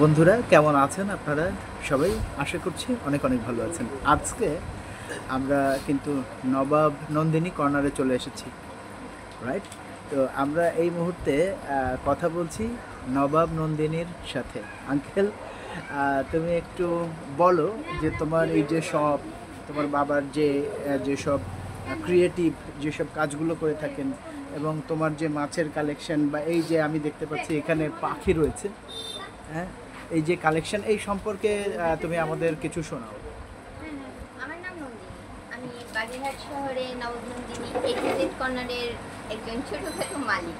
বন্ধুরা কেমন আছেন আপনারা সবাই? আশা করছি অনেক অনেক ভালো আছেন। আজকে আমরা কিন্তু নবাব নন্দিনী কর্নারে চলে এসেছি, রাইট? তো আমরা এই মুহূর্তে কথা বলছি নবাব নন্দিনীর সাথে। আঙ্কেল, তুমি একটু বলো যে তোমার এই যে সব তোমার বাবার যেসব ক্রিয়েটিভ যেসব কাজগুলো করে থাকেন এবং তোমার যে মাছের কালেকশন বা এই যে আমি দেখতে পাচ্ছি এখানে পাখি রয়েছে, হ্যাঁ, এই যে কালেকশন এই সম্পর্কে তুমি আমাদের কিছু শোনাও। আমার নাম নন্দিনী। আমি বাগেরহাট শহরে নবাব নন্দিনী এক্সিট কর্নারের একজন ছোটোখাটো মালিক।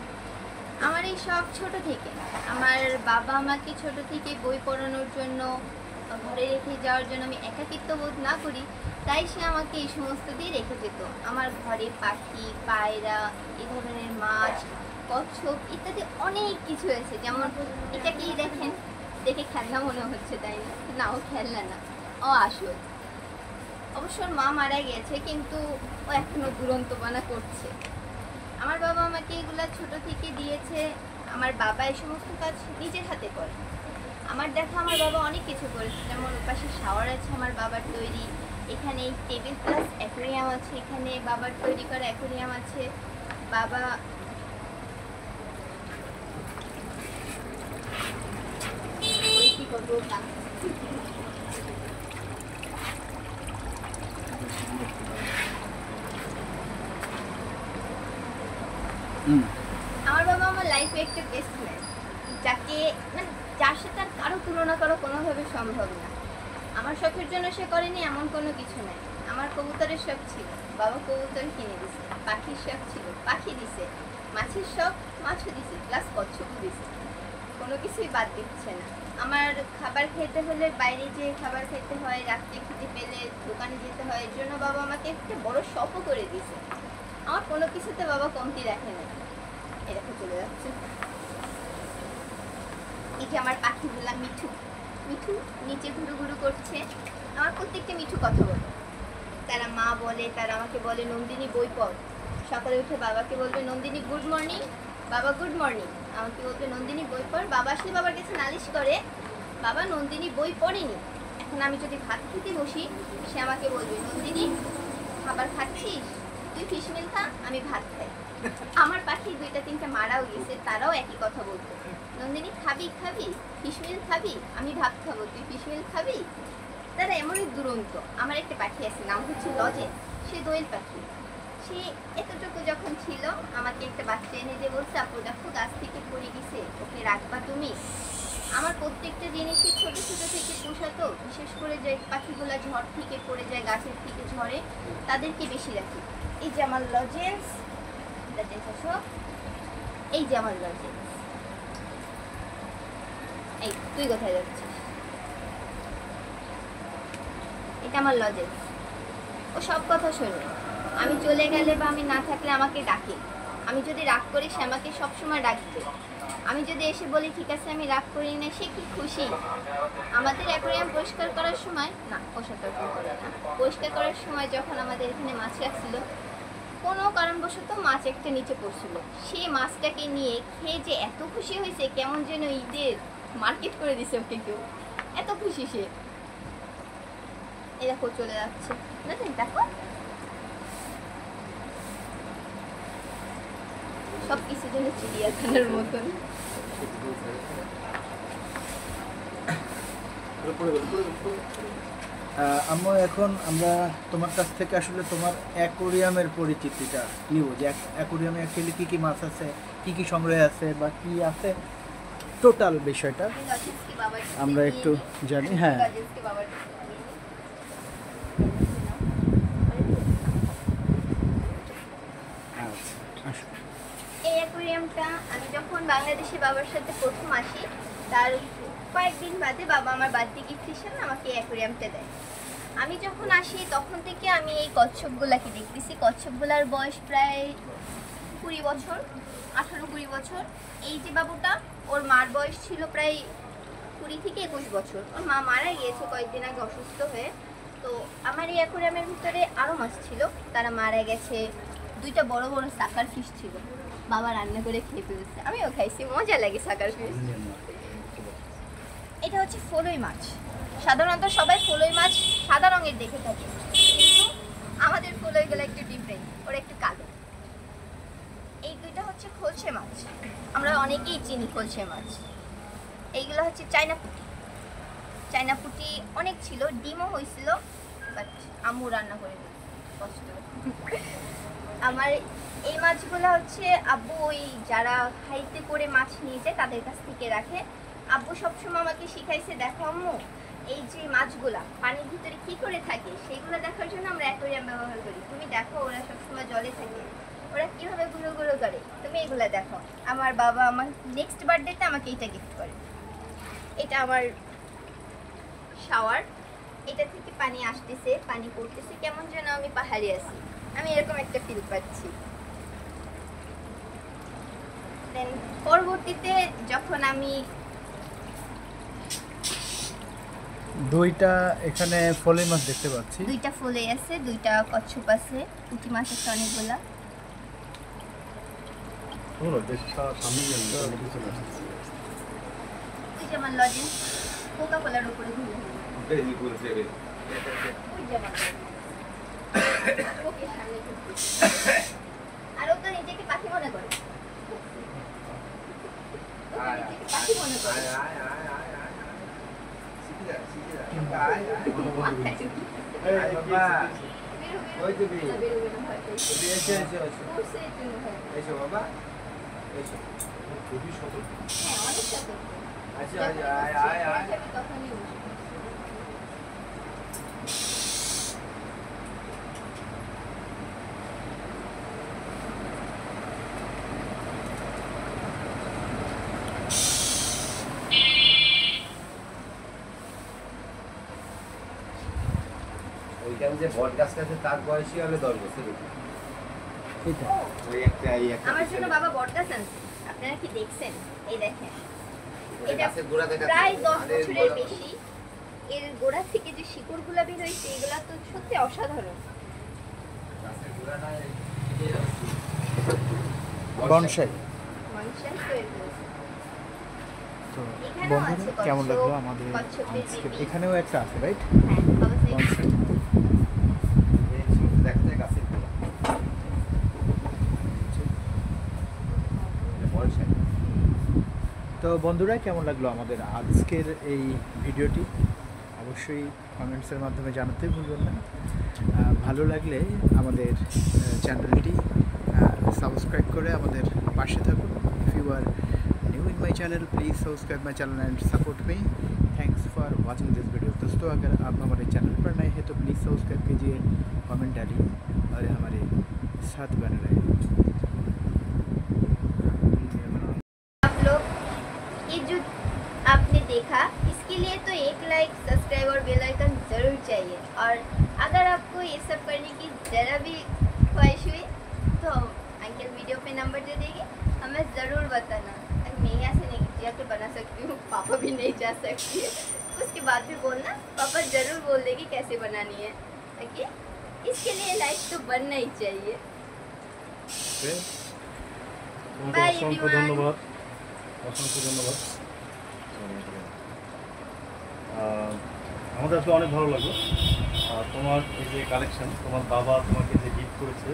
আমার এই সব ছোট থেকে, আমার বাবা আমাকে ছোট থেকে বই পড়ানোর জন্য, ঘরে রেখে যাওয়ার জন্য আমি একাকিত্ব বোধ না করি, তাই সে আমাকে এই সমস্ত দিয়ে রেখে যেত। আমার ঘরে পাখি, পায়রা, এই ধরনের মাছ, কচ্ছপ ইত্যাদি অনেক কিছু আছে। যেমন এটা কি দেখেন, দেখে খেলনা মনে হচ্ছে, তাই না? না, ও খেলনা না, ও আসল। অবশ্য ওর মা মারা গেছে, কিন্তু ও এখনো দুরন্তপনা করছে। আমার বাবা আমাকে এগুলা ছোট থেকে দিয়েছে। আমার বাবা এই সমস্ত কাজ নিজের হাতে করে। আমার দেখা আমার বাবা অনেক কিছু করেছে, যেমন ওপাশে শাওয়ার আছে আমার বাবার তৈরি, এখানে টেবিল প্লাস অ্যাকোরিয়াম আছে, এখানে বাবার তৈরি করা অ্যাকোরিয়াম আছে। বাবা কি করবো আমার বাবা আমার লাইফে একটা বেস্ট ম্যান, যাকে মানে যার সাথে আর কারো তুলনা করা কোনোভাবে সম্ভব না। আমার শখের জন্য সে করেনি এমন কোনো কিছু নাই। আমার কবুতরের শখ ছিল, বাবা কবুতর কিনে দিছে। পাখির শখ ছিল, পাখি দিছে। মাছের শখ, মাছও দিছে, প্লাস কচ্ছপও দিছে। কোনো কিছুই বাদ দিচ্ছে না। আমার খাবার খেতে হলে বাইরে যেয়ে খাবার খেতে হয়, রাত্রে খেতে পেলে দোকানে যেতে হয়, এর জন্য বাবা আমাকে একটা বড় শপও করে দিছে। আমার কোনো কিছুতে বাবা কমতি রাখে না। এরকম চলে যাচ্ছে। এই যে আমার পাখিগুলা মিঠু মিঠু নিচে ঘুরু ঘুরু করছে। আমার প্রত্যেকটা মিঠু কথা বলে, তারা মা বলে, তারা আমাকে বলে নন্দিনী বই পড়। সকালে উঠে বাবাকে বলবে নন্দিনী গুড মর্নিং, বাবা গুড মর্নিং। আমাকে বলবে নন্দিনী বই পড়। বাবা আসলে বাবার কাছে নালিশ করে, বাবা নন্দিনী বই পড়েনি। এখন আমি যদি ভাত খেতে বসি, সে আমাকে বলবে নন্দিনী খাবার খাচ্ছিস, তুই ফিশমিল খা, আমি ভাত খাই। আমার পাখি দুইটা তিনটা মারাও গেছে, তারাও একই কথা বলতো, নন্দিনী খাবি খাবি ফিশমিল খাবি, আমি ভাত খাবো, তুই ফিশমিল খাবি। তারা এমনই দুরন্ত। আমার একটা পাখি আছে, নাম হচ্ছে লজে, সে দোয়েল পাখি। সে এতটুকু যখন ছিল, আমাকে একটা বাচ্চা এনে দিয়ে বলছে, আপু দেখো গাছ থেকে পড়ে গেছে, ওকে রাখবা তুমি? আমার প্রত্যেকটা জিনিসই ছোট ছোট থেকে পোষাতো। বিশেষ করে যে পাখিগুলা ঝড় থেকে পড়ে যায়, গাছের থেকে ঝরে, তাদেরকে বেশি রাখি। এই যে আমার লজেন্স, এই যে আমার লজেন্স। এই তুই কোথায় যাচ্ছিস? এটা আমার লজেন্স। ও সব কথা শোনে। আমি চলে গেলে বা আমি না থাকলে আমাকে ডাকে। আমি যদি রাগ করি, সে আমাকে সবসময় ডাকবে। আমি যদি এসে বলি ঠিক আছে আমি রাগ করি না, সে কি খুশি। আমাদের অ্যাকোয়ারিয়াম পরিষ্কার করার সময়, না ও সতর্ক করে না, পরিষ্কার করার সময় যখন আমাদের এখানে মাছ রাখছিল, কোনো কারণবশত মাছ একটা নিচে পড়ছিল। সেই মাছটাকে নিয়ে খেয়ে যে এত খুশি হয়েছে, কেমন যেন ঈদের মার্কেট করে দিছে ওকে কেউ, এত খুশি সে। এরকম চলে যাচ্ছে, বুঝলেন? দেখো সব কিছু যেন চিড়িয়াখানার মতন। আম্মু, এখন আমরা তোমার কাছ থেকে আসলে তোমার অ্যাকোরিয়ামের পরিচিতিটা নিব, যে অ্যাকোরিয়ামে অ্যাকচুয়ালি কী কী মাছ আছে, কী কী সংগ্রহে আছে বা কী আছে, টোটাল বিষয়টা আমরা একটু জানি। হ্যাঁ, আচ্ছা, এই অ্যাকোয়ারিয়ামটা আমি যখন বাংলাদেশে বাবার সাথে প্রথম আসি, তার কয়েকদিন বাদে বাবা আমার বার্থডে গিফট হিসেবে আমাকে এই অ্যাকোয়ারিয়ামটা দেয়। আমি যখন আসি তখন থেকে আমি এই কচ্ছপগুলাকে দেখতেছি। কচ্ছপগুলার বয়স প্রায় 20 বছর, 18-20 বছর। এই যে বাবুটা, ওর মার বয়স ছিল প্রায় 20 থেকে 21 বছর। ওর মা মারা গিয়েছে কয়েকদিন আগে অসুস্থ হয়ে। তো আমার এই অ্যাকোয়ারিয়ামের ভিতরে আরও মাছ ছিল, তারা মারা গেছে। দুইটা বড় বড় সাকার ফিশ ছিল, বাবা রান্না করে খেয়ে ফেলেছে, আমিও খাইছি, মজা লাগে সাকার ফিশ। এটা হচ্ছে ফলই মাছ। সাধারণত সবাই ফলই মাছ সাদা রঙের দেখে থাকে, কিন্তু আমাদের ফলইগুলো একটু ডিফারেন্ট, ওরা একটু কালো। এই দুইটা হচ্ছে খলসে মাছ, আমরা অনেকেই চিনি খলসে মাছ। এইগুলো হচ্ছে চায়না পুঁটি। চায়না পুঁটি অনেক ছিল, ডিমও হয়েছিল, বাট আম্মু রান্না করে দিল কষ্ট। আমার এই মাছগুলো হচ্ছে আব্বু ওই যারা খাইতে করে মাছ নিয়ে যায় তাদের কাছ থেকে রাখে। আব্বু সবসময় আমাকে শিখাইছে, দেখো আম্মু এই যে মাছগুলা পানির ভিতরে কি করে থাকে সেইগুলো দেখার জন্য আমরা অ্যাকোয়ারিয়াম ব্যবহার করি। তুমি দেখো ওরা সবসময় জলে থাকে, ওরা কিভাবে গুঁড়ো গুঁড়ো করে, তুমি এগুলো দেখো। আমার বাবা আমার নেক্সট বার্থডেতে আমাকে এইটা গিফট করে। এটা আমার শাওয়ার, এটা থেকে পানি আসতেছে, পানি পড়তেছে, কেমন যেন আমি পাহাড়ে আছি, আমি এরকম একটা ফিল পাচ্ছি। দেন পরবর্তীতে যখন আমি দুইটা এখানে ফলই মাছ দেখতে পাচ্ছি। দুইটা ফলে আছে, দুইটা কচ্ছপ আছে, পুঁটি মাছ আছে অনেকগুলা। ওই যে আমার লজেন্স কোকা কোলার উপরে ঘুরে ঘুরে। ওই যে আমার ওকে সামনে ঘুরছে। আর ও তো নিজেকে পাখি মনে করে, ও তো নিজেকে পাখি মনে করে। ওইখানে যে বট গাছটা আছে তার বয়সই হলে 10 বছর। এটা ওই একটা এই একটা আমার জন্য বাবা বটগাছ আনছে, আপনারা কি দেখছেন? এই দেখেন, এটা গাছের গোড়া দেখা প্রায় 10 বছরের বেশি। এর গোড়া থেকে যে শিকড়গুলো বের হয়েছে এগুলা তো সত্যি অসাধারণ। গাছের গোড়াটা বনসাই। মানুষের তৈরি হয়েছে। তো এখানেও আছে বন্ধুরা কেমন কচ্ছপ, লাগলো আমাদের কচ্ছপের আজকের, baby। এখানেও একটা আছে রাইট হ্যাঁ বাবা সেই বনসাই। এই শুনতে দেখা যায় গাছের গোড়া। এটা বনসাই। তো বন্ধুরা কেমন লাগলো আমাদের আজকের এই ভিডিওটি অবশ্যই কমেন্টসের মাধ্যমে জানাতে ভুলবেন না। ভালো লাগলে আমাদের চ্যানেলটি সাবস্ক্রাইব করে আমাদের পাশে থাকুন। If you are new in my channel please subscribe my channel and support me. Thanks for watching this video. दोस्तों अगर आप हमारे चैनल पर नए हैं तो प्लीज़ सब्सक्राइब कीजिए, कमेंट डालिए और हमारे साथ बने रहिए। आप लोग ये जो आपने देखा इसके लिए तो एक लाइक, सब्सक्राइब और बेल आइकन ज़रूर चाहिए। और अगर आपको ये सब करने की ज़रा भी ख्वाहिश हुई तो अंकल वीडियो पे नंबर दे देंगे, हमें ज़रूर बताना। मैं यहाँ से नहीं जाके बना सकती हूँ, पापा भी नहीं जा सकती है, उसके बाद भी बोलना, पापा ज़रूर बोल देगी कैसे बनानी है। ओके, इसके लिए लाइक तो बनना ही चाहिए। बाय অসংখ্য एवरीवन। ধন্যবাদ, অসংখ্য ধন্যবাদ। আমাদের আসলে অনেক ভালো লাগলো। তোমার এই যে কালেকশন, তোমার বাবা তোমাকে যে গিফট করেছে